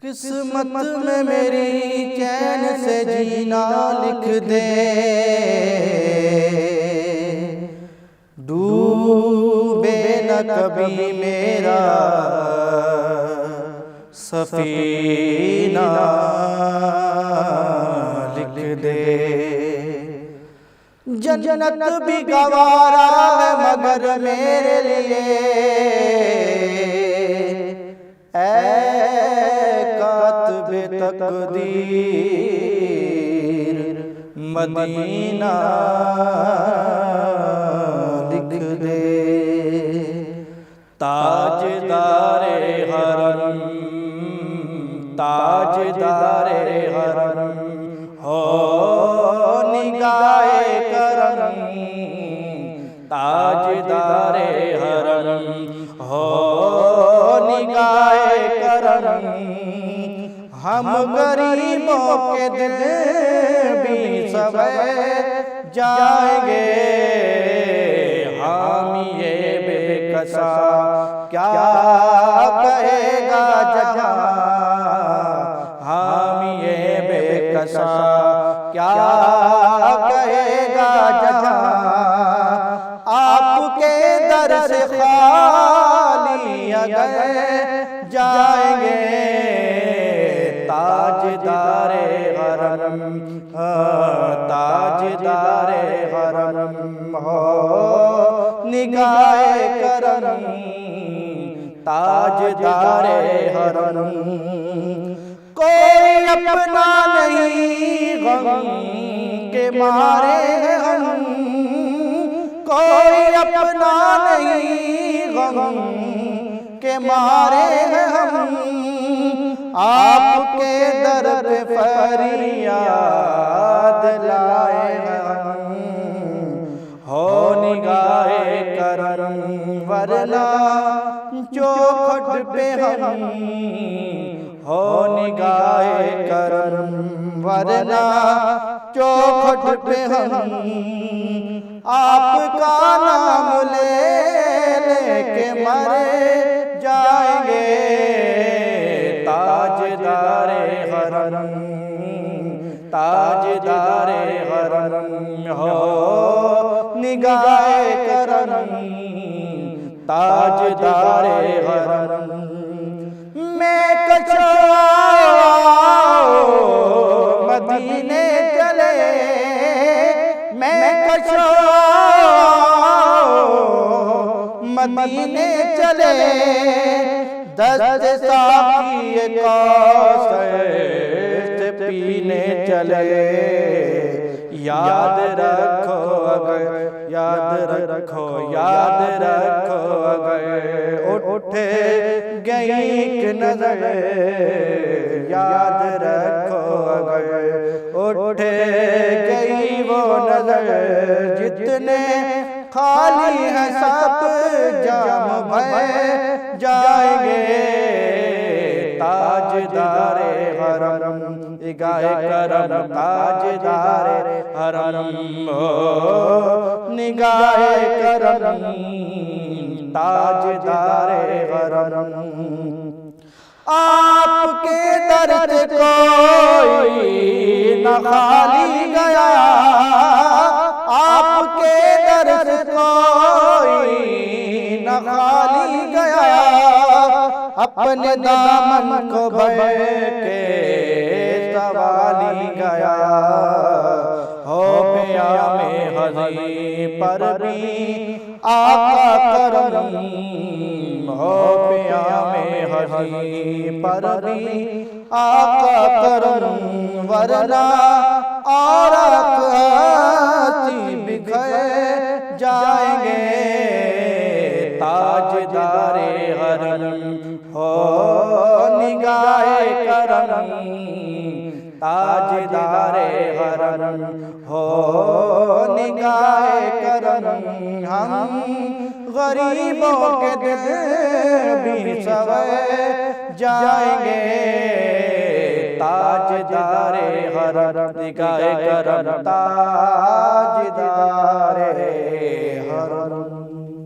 किस्मत में मेरी चैन से जीना लिख दे, डूबे न कभी मेरा सफीना लिख दे। जन्नत भी गवारा है मगर मेरे लिए कातिबे तकदीर मदीना लिख दे। ताजदारे हरम ताजदारे हरम हो निगाहे करम, ताजदारे हरम हो निगाहे करम। हम गरीबों के दिल भी सब जाएंगे, हामिए बेकसा क्या कहेगा जहां, हामिए बेकसा क्या कहेगा जहां। आपके दर से खाली अगर जाएंगे, ताजदारे हरम ताजदारे हरम हो निगाहे करम, ताजदारे हरम। कोई अपना नहीं गम के मारे हम, कोई अपना नहीं गम के मारे हम। आपके दर पे फरियाद लाए हम, हो निगाहे करम वरना चौखट पे हम, हो निगाहे करम वरना चौखट पे हम। आपका नाम ले लेके मरे जाएंगे, ताजदारे हरम ताजदारे हरम हो निगाहे करम, ताजदारे हरम। मैं कशो मदीने चले, मैं कशो मदीने चले। दस्त साकी कौसर से पीने चले। याद रखो अगर याद रखो याद रखो अगर उठे गई कि नजर, याद रखो अगर उठे गई वो नजर। जितने खाली है सब जाम भर जाएंगे, ताजदारे हरम निगाहे करम, ताजदारे हरम हो निगाहे करम, ताजदारे हरम। आपके दर से कोई न खाली गया, आपके दर से कोई न खाली गया। अपने दामन को भर के सवाली गया, हो पिया में हजी पर भी आका करम, हो पिया में हजी पर भी आका करम वरना और बिखर जाएंगे, ताजदारे हरम हो निगाहे करम, ताजदारे हरम हो निगाहे करम। हम गरीबों के दिल भी सब जाएंगे, ताजदारे हरम निगाहे करम, ताजदारे हरम।